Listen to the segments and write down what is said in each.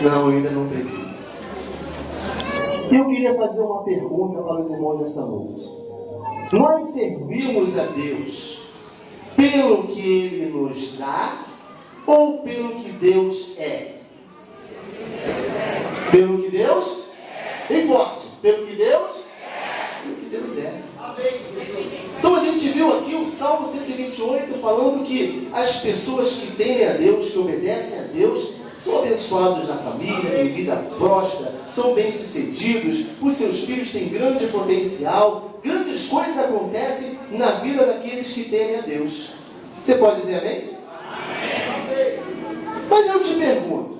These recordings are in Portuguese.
Não, eu ainda não preguei. Eu queria fazer uma pergunta para os irmãos nessa noite. Nós servimos a Deus pelo que Ele nos dá ou pelo que Deus é? Pelo que Deus é. Bem forte. Pelo que Deus é. Pelo que Deus é. Então a gente viu aqui o Salmo 128 falando que as pessoas que temem a Deus, que obedecem a Deus, são abençoados na família, têm vida próspera, são bem-sucedidos, os seus filhos têm grande potencial, grandes coisas acontecem na vida daqueles que temem a Deus. Você pode dizer amém? Amém. Mas eu te pergunto,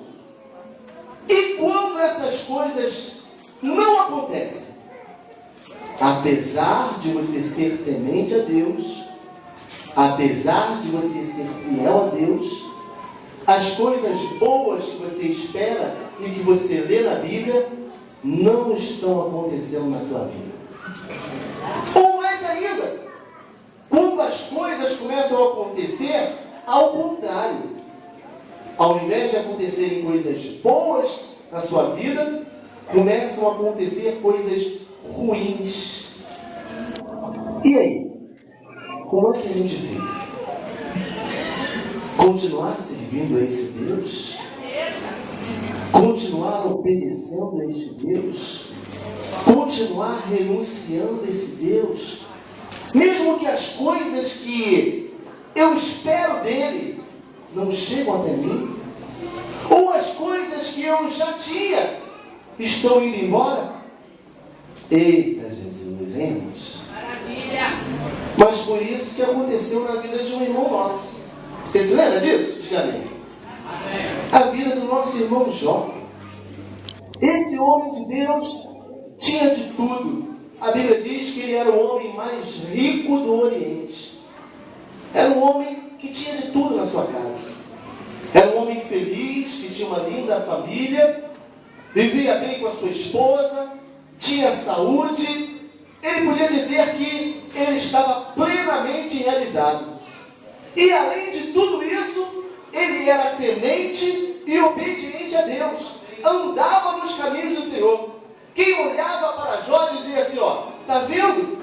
e quando essas coisas não acontecem? Apesar de você ser temente a Deus, apesar de você ser fiel a Deus, as coisas boas que você espera e que você lê na Bíblia não estão acontecendo na tua vida. Ou mais ainda, quando as coisas começam a acontecer, ao contrário. Ao invés de acontecerem coisas boas na sua vida, começam a acontecer coisas ruins. E aí? Como é que a gente fica? Continuar servindo a esse Deus? Continuar obedecendo a esse Deus? Continuar renunciando a esse Deus? Mesmo que as coisas que eu espero dele não chegam até mim? Ou as coisas que eu já tinha estão indo embora? Eita Jesus, hein, irmãos? Maravilha! Mas por isso que aconteceu na vida de um irmão nosso. Você se lembra disso? Diga amém. A vida do nosso irmão Jó. Esse homem de Deus tinha de tudo. A Bíblia diz que ele era o homem mais rico do Oriente. Era um homem que tinha de tudo na sua casa. Era um homem feliz, que tinha uma linda família, vivia bem com a sua esposa, tinha saúde. Ele podia dizer que ele estava plenamente realizado. E além de tudo isso, ele era temente e obediente a Deus. Andava nos caminhos do Senhor. Quem olhava para Jó dizia assim, ó, tá vendo?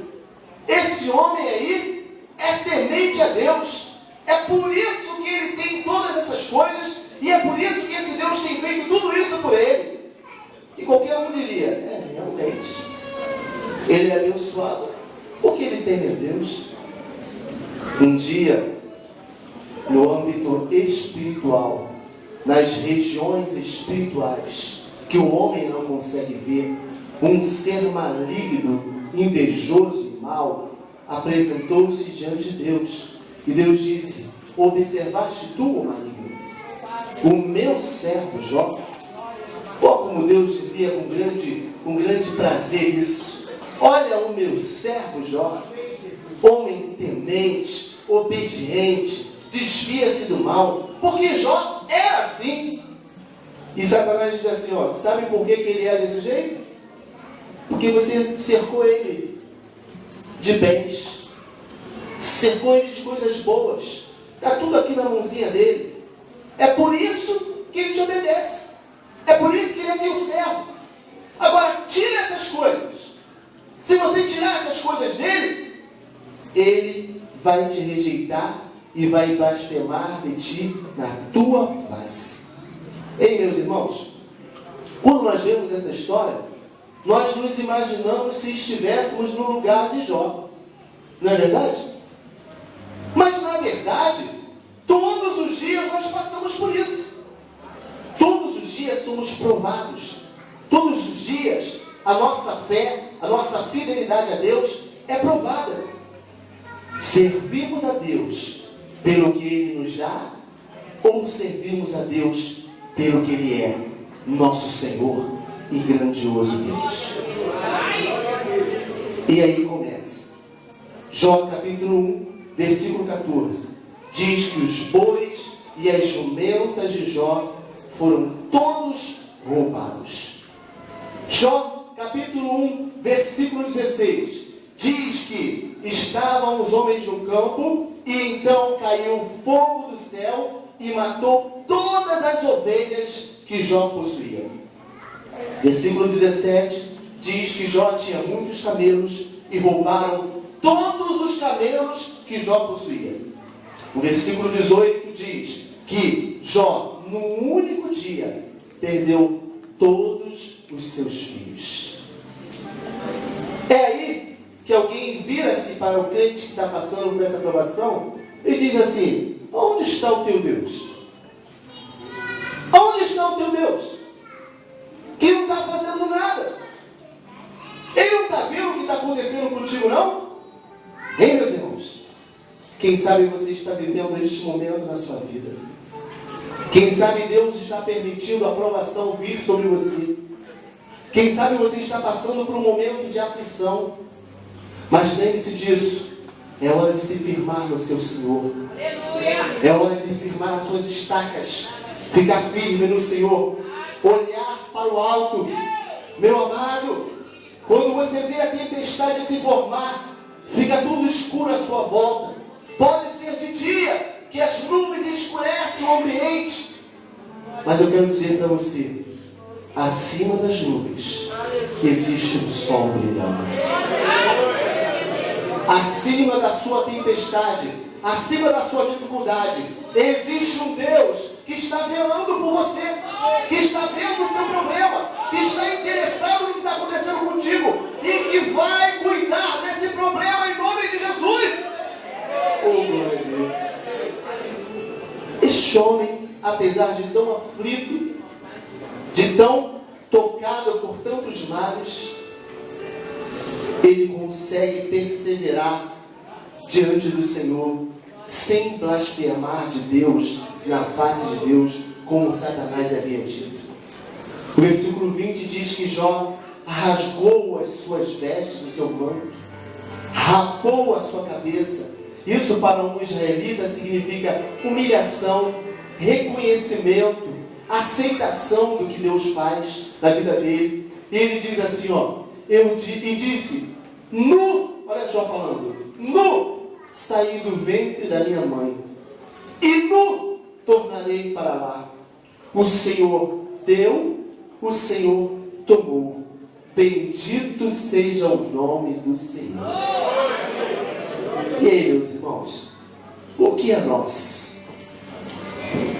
Esse homem aí é temente a Deus. É por isso que ele tem todas essas coisas e é por isso que esse Deus tem feito tudo isso por ele. E qualquer um diria, realmente, ele é abençoado porque ele teme a Deus. Um dia, no âmbito espiritual, nas regiões espirituais, que o homem não consegue ver, um ser maligno, invejoso e mau, apresentou-se diante de Deus. E Deus disse, observaste tu, o maligno, o meu servo Jó? Ou como Deus dizia com grande prazer isso, olha o meu servo Jó, homem temente, obediente, desvia-se do mal, porque Jó era assim. E Satanás diz assim, ó, sabe por que ele é desse jeito? Porque você cercou ele de bens, cercou ele de coisas boas, está tudo aqui na mãozinha dele. É por isso que ele te obedece, é por isso que ele é teu servo. Agora, tira essas coisas. Se você tirar essas coisas dele, ele vai te rejeitar e vai blasfemar de ti na tua face. Ei, meus irmãos, quando nós vemos essa história, nós nos imaginamos se estivéssemos no lugar de Jó. Não é verdade? Mas, na verdade, todos os dias nós passamos por isso. Todos os dias somos provados. Todos os dias a nossa fé, a nossa fidelidade a Deus é provada. Servimos a Deus pelo que Ele nos dá, ou servimos a Deus pelo que Ele é, nosso Senhor e grandioso Deus. E aí começa. Jó capítulo 1, versículo 14. Diz que os bois e as jumentas de Jó foram todos roubados. Jó capítulo 1, versículo 16. Diz que estavam os homens no campo e então caiu fogo do céu e matou todas as ovelhas que Jó possuía. Versículo 17 diz que Jó tinha muitos camelos e roubaram todos os camelos que Jó possuía. O versículo 18 diz que Jó, num único dia, perdeu todos os seus filhos. É aí que alguém vira-se para o crente que está passando por essa provação e diz assim: onde está o teu Deus? Onde está o teu Deus? Que não está fazendo nada. Ele não está vendo o que está acontecendo contigo, não? Hein, meus irmãos? Quem sabe você está vivendo este momento na sua vida. Quem sabe Deus está permitindo a provação vir sobre você. Quem sabe você está passando por um momento de aflição. Mas lembre-se disso. É hora de se firmar no seu Senhor. É hora de firmar as suas estacas. Ficar firme no Senhor. Olhar para o alto. Meu amado, quando você vê a tempestade se formar, fica tudo escuro à sua volta. Pode ser de dia, que as nuvens escurecem o ambiente. Mas eu quero dizer para você, acima das nuvens existe um sol brilhando. Acima da sua tempestade, acima da sua dificuldade, existe um Deus que está velando por você, que está vendo o seu problema, que está interessado no que está acontecendo contigo e que vai cuidar desse problema em nome de Jesus. Oh, glória a Deus. Este homem, apesar de tão aflito, de tão tocado por tantos males, ele consegue perseverar diante do Senhor, sem blasfemar de Deus, na face de Deus, como Satanás havia dito. O versículo 20 diz que Jó rasgou as suas vestes do seu manto, rapou a sua cabeça. Isso para um israelita significa humilhação, reconhecimento, aceitação do que Deus faz na vida dele. E ele diz assim, e disse, nu, olha Jó falando, nu saí do ventre da minha mãe, e nu tornarei para lá. O Senhor deu, o Senhor tomou. Bendito seja o nome do Senhor. E aí, meus irmãos, o que é nós?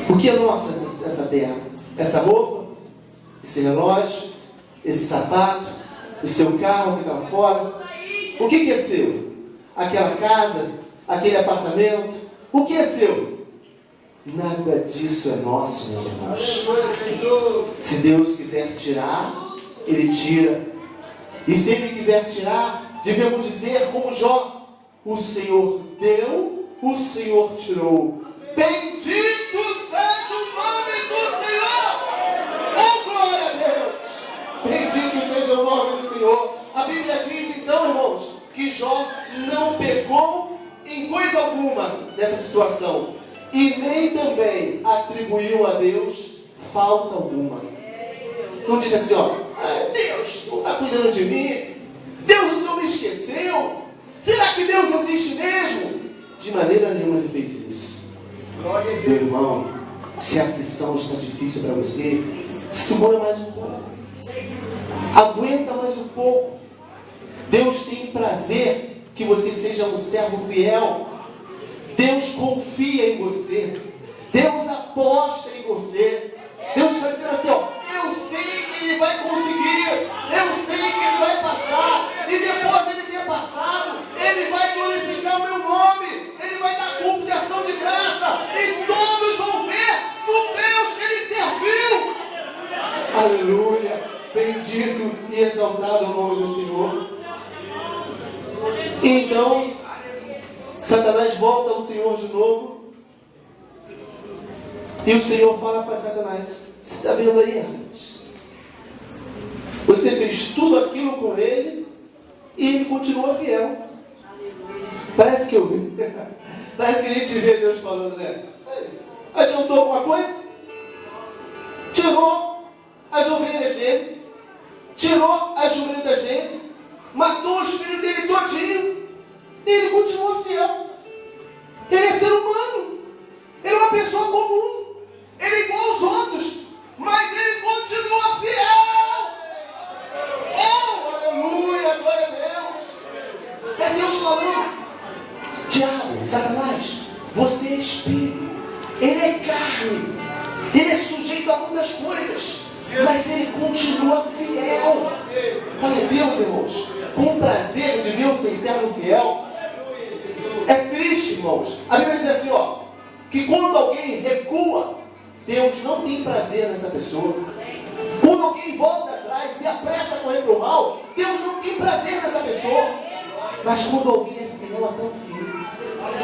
O que é nossa nessa terra? Essa roupa, esse relógio, esse sapato, o seu carro que está fora. O que é seu? Aquela casa, aquele apartamento. O que é seu? Nada disso é nosso, meus irmãos. Se Deus quiser tirar, Ele tira. E se Ele quiser tirar, devemos dizer como Jó: o Senhor deu, o Senhor tirou. Bendito seja o nome do Senhor! Oh, glória a Deus! Bendito seja o nome do Senhor. A Bíblia diz então, irmãos, que Jó não pecou em coisa alguma nessa situação. E nem também atribuiu a Deus falta alguma. Não disse assim, Deus não está cuidando de mim. Deus, o Senhor me esqueceu. Será que Deus existe mesmo? De maneira nenhuma ele fez isso. Meu irmão, se a aflição está difícil para você, segura mais um pouco. Aguenta mais um pouco. Deus tem prazer que você seja um servo fiel. Deus confia em você. Deus aposta em você. Deus está dizendo assim, eu sei que Ele vai conseguir. Eu sei que Ele vai passar. E depois dele ter passado, Ele vai glorificar o meu nome. Ele vai dar culto de ação de graça. E todos vão ver no Deus que Ele serviu. Aleluia. Bendito e exaltado o nome do Senhor. Então, Satanás volta ao Senhor de novo. E o Senhor fala para Satanás: você está vendo aí, rapaz? Você fez tudo aquilo com ele e ele continua fiel. Parece que parece que a gente vê Deus falando, né? Adiantou alguma coisa? Tirou as ovelhas dele, tirou as jumentas dele, matou os filhos dele todinho. E ele continua fiel. Ele é ser humano. Ele é uma pessoa comum. Ele é igual aos outros. Mas coisas, mas ele continua fiel. Olha Deus, irmãos, com prazer de ver o seu servo fiel. É triste, irmãos. A Bíblia diz assim, que quando alguém recua, Deus não tem prazer nessa pessoa. Quando alguém volta atrás, se apressa a correr para o mal, Deus não tem prazer nessa pessoa. Mas quando alguém é fiel até o fim,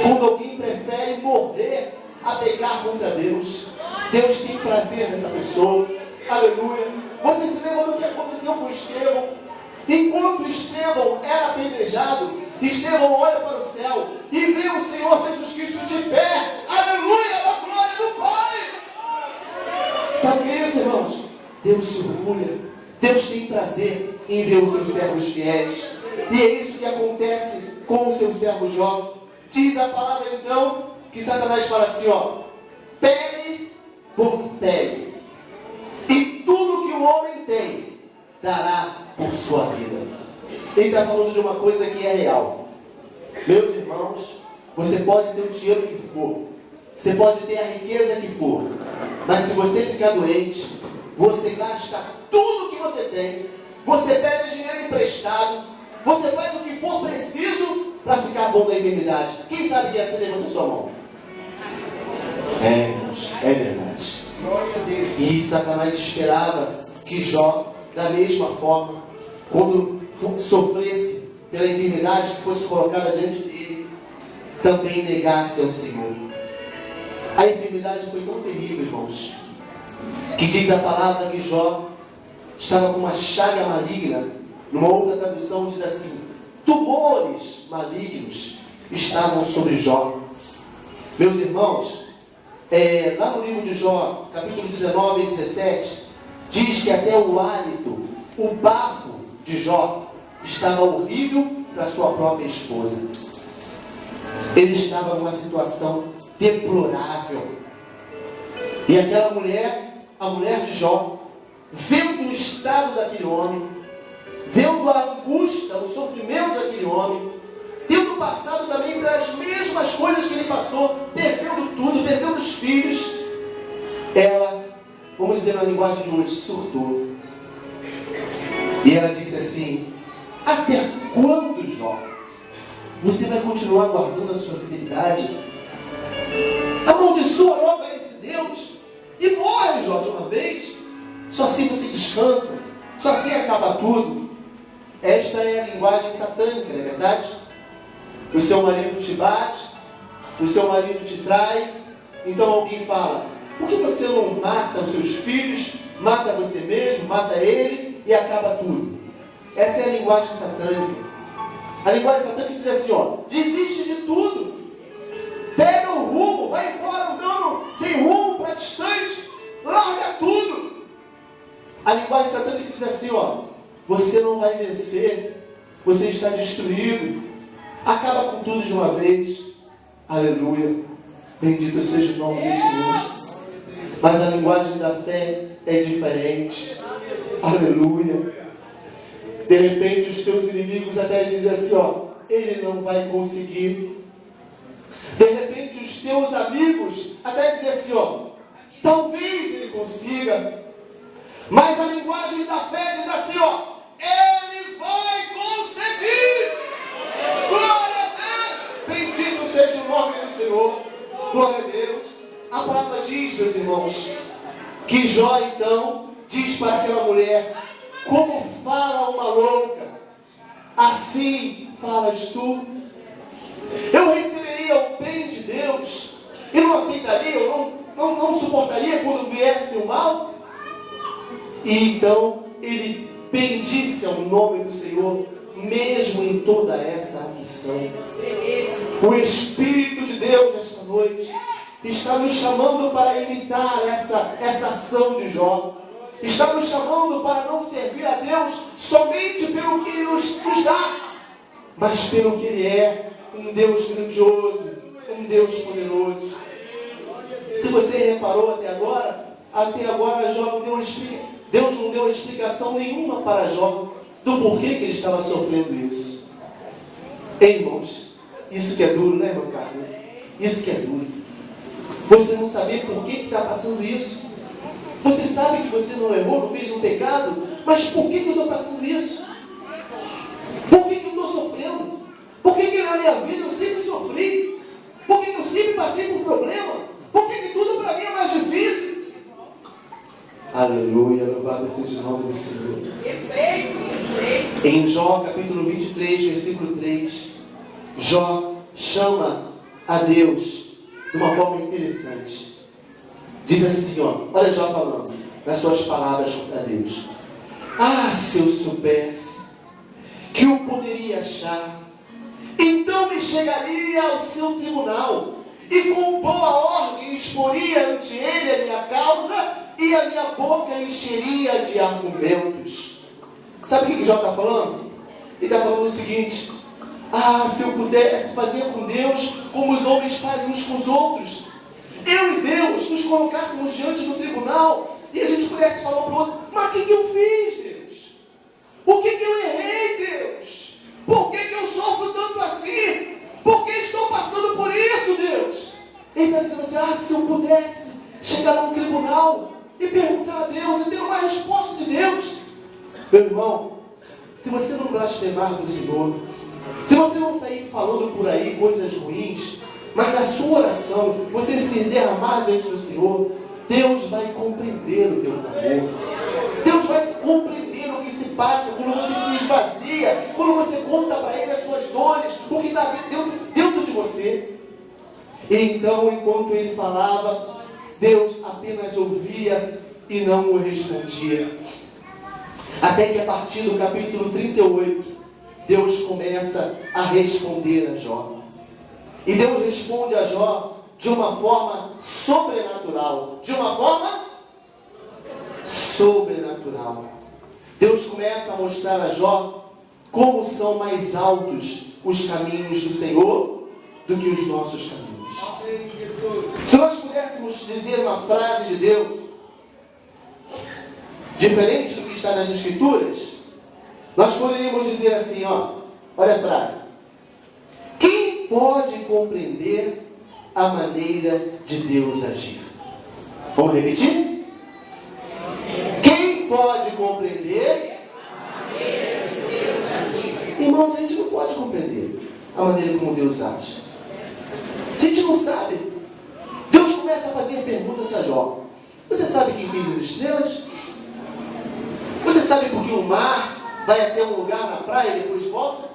quando alguém prefere morrer a pecar contra Deus, Deus tem prazer nessa pessoa. Aleluia. Você se lembra do que aconteceu com Estevão? Enquanto Estevão era apedrejado, Estevão olha para o céu e vê o Senhor Jesus Cristo de pé. Aleluia, a glória do Pai. Sabe o que é isso, irmãos? Deus se orgulha. Deus tem prazer em ver os seus servos fiéis. E é isso que acontece com o seu servo Jó. Diz a palavra então que Satanás fala assim, pele por pele, e tudo que o homem tem dará por sua vida. Ele está falando de uma coisa que é real. Meus irmãos, você pode ter o dinheiro que for, você pode ter a riqueza que for, mas se você ficar doente, você gasta tudo que você tem, você pede dinheiro emprestado, você faz o que for preciso para ficar bom da enfermidade. Quem sabe que é assim? Levanta sua mão. Irmãos, é verdade. E Satanás esperava que Jó, da mesma forma, quando sofresse pela enfermidade que fosse colocada diante dele, também negasse ao Senhor. A enfermidade foi tão terrível, irmãos, que diz a palavra que Jó estava com uma chaga maligna. Numa outra tradução diz assim: tumores malignos estavam sobre Jó. Meus irmãos, lá no livro de Jó, capítulo 19 e 17, diz que até o hálito, o bafo de Jó estava horrível para sua própria esposa. Ele estava numa situação deplorável. E aquela mulher, a mulher de Jó, vendo o estado daquele homem, vendo a angústia, o sofrimento daquele homem, tendo passado também pelas mesmas coisas que ele passou, perdendo tudo, perdendo os filhos, ela, vamos dizer na linguagem de hoje, surtou. E ela disse assim: até quando, Jó, você vai continuar guardando a sua fidelidade? Amaldiçoa logo a esse Deus e morre, Jó, de uma vez. Só assim você descansa, só assim acaba tudo. Esta é a linguagem satânica, não é verdade? O seu marido te bate, o seu marido te trai, então alguém fala: por que você não mata os seus filhos, mata você mesmo, mata ele e acaba tudo? Essa é a linguagem satânica. A linguagem satânica diz assim, desiste de tudo, pega o rumo, vai embora andando sem rumo para distante, larga tudo. A linguagem satânica diz assim, você não vai vencer, você está destruído, acaba com tudo de uma vez. Aleluia, bendito seja o nome do Senhor. Mas a linguagem da fé é diferente. Aleluia. De repente os teus inimigos até dizem assim, ele não vai conseguir. De repente os teus amigos até dizem assim, talvez ele consiga. Mas a linguagem da fé diz assim, ele vai conseguir. Glória a Deus. Bendito seja o nome do Senhor. Glória a Deus. A palavra diz, meus irmãos, que Jó então diz para aquela mulher: como fala uma louca, assim falas tu. Eu receberia o bem de Deus e não aceitaria, eu não suportaria quando viesse o mal? E então ele bendisse ao nome do Senhor, mesmo em toda essa aflição. O Espírito de Deus esta noite está nos chamando para imitar essa ação de Jó. Está nos chamando para não servir a Deus somente pelo que Ele nos dá, mas pelo que Ele é, um Deus grandioso, um Deus poderoso. Se você reparou até agora Jó Deus não deu explicação nenhuma para Jó do porquê que ele estava sofrendo isso. Irmãos, isso que é duro, né, meu caro? Isso que é duro. Você não saber por que está passando isso. Você sabe que você não errou, não fez um pecado, mas por que eu estou passando isso? Por que eu estou sofrendo? Por que na minha vida eu sempre sofri? Por que eu sempre passei por problema? Por que tudo para mim é mais difícil? Aleluia, louvado seja o nome do Senhor. Em Jó capítulo 23, versículo 3, Jó chama a Deus de uma forma interessante. Diz assim, olha Jó falando nas suas palavras contra Deus. Ah, se eu soubesse que eu poderia achar, então me chegaria ao seu tribunal e com boa ordem exporia ante ele a minha causa e a minha boca encheria de argumentos. Sabe o que Jó está falando? Ele está falando o seguinte: ah, se eu pudesse fazer com Deus como os homens fazem uns com os outros, eu e Deus nos colocássemos diante do tribunal e a gente pudesse falar para o outro: mas o que eu fiz, Deus? O que eu errei, Deus? Por que eu sofro tanto assim? Por que estou passando por isso, Deus? Ele está dizendo assim: ah, se eu pudesse chegar num tribunal e perguntar a Deus e ter uma resposta de Deus. Meu irmão, se você não blasfemar do Senhor, se você não sair falando por aí coisas ruins, mas na sua oração você se derramar diante do Senhor, Deus vai compreender o teu clamor. Deus vai compreender o que se passa quando você se esvazia, quando você conta para Ele as suas dores, o que está dentro de você. Então, enquanto ele falava, Deus apenas ouvia e não o respondia. Até que a partir do capítulo 38, Deus começa a responder a Jó. E Deus responde a Jó de uma forma sobrenatural. De uma forma sobrenatural. Deus começa a mostrar a Jó como são mais altos os caminhos do Senhor do que os nossos caminhos. Se nós pudéssemos dizer uma frase de Deus diferente do que está nas Escrituras, nós poderíamos dizer assim, olha a frase: quem pode compreender a maneira de Deus agir? Vamos repetir? Quem pode compreender a maneira de Deus agir? Irmãos, a gente não pode compreender a maneira como Deus age. A gente não sabe. Deus começa a fazer perguntas a Jó. Você sabe quem fez as estrelas? Você sabe por que o mar vai até um lugar na praia e depois volta?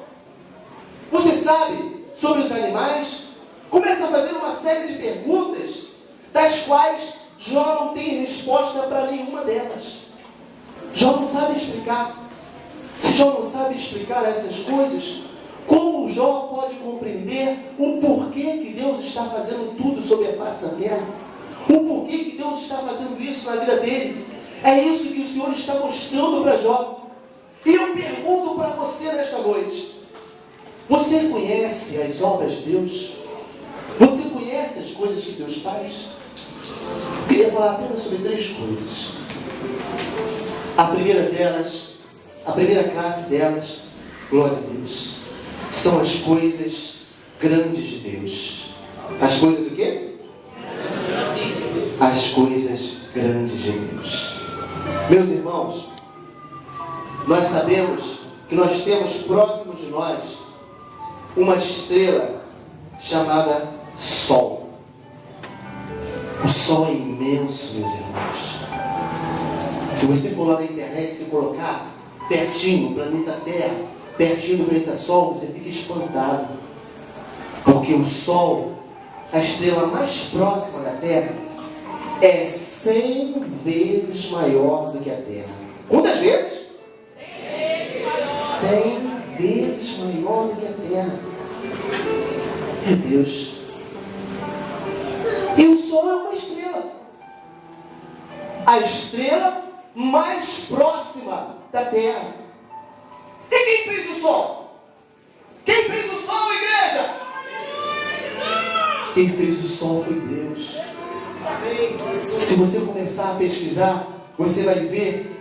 Você sabe sobre os animais? Começa a fazer uma série de perguntas, das quais Jó não tem resposta para nenhuma delas. Jó não sabe explicar. Se Jó não sabe explicar essas coisas, como Jó pode compreender o porquê que Deus está fazendo tudo sobre a face da terra? O porquê que Deus está fazendo isso na vida dele? É isso que o Senhor está mostrando para Jó. E eu pergunto para você nesta noite: você conhece as obras de Deus? Você conhece as coisas que Deus faz? Eu queria falar apenas sobre 3 coisas. A primeira delas, a primeira classe delas, glória a Deus, são as coisas grandes de Deus. As coisas o quê? As coisas grandes de Deus. Meus irmãos, nós sabemos que nós temos próximo de nós uma estrela chamada Sol. O Sol é imenso, meus irmãos. Se você for lá na internet, se colocar pertinho, o planeta Terra, pertinho do planeta Sol, você fica espantado. Porque o Sol, a estrela mais próxima da Terra, é 100 vezes maior do que a Terra. Quantas vezes? 100 vezes maior do que a Terra. Meu Deus. E o Sol é uma estrela. A estrela mais próxima da Terra. E quem fez o Sol? Quem fez o Sol, igreja? Quem fez o Sol foi Deus. Se você começar a pesquisar, você vai ver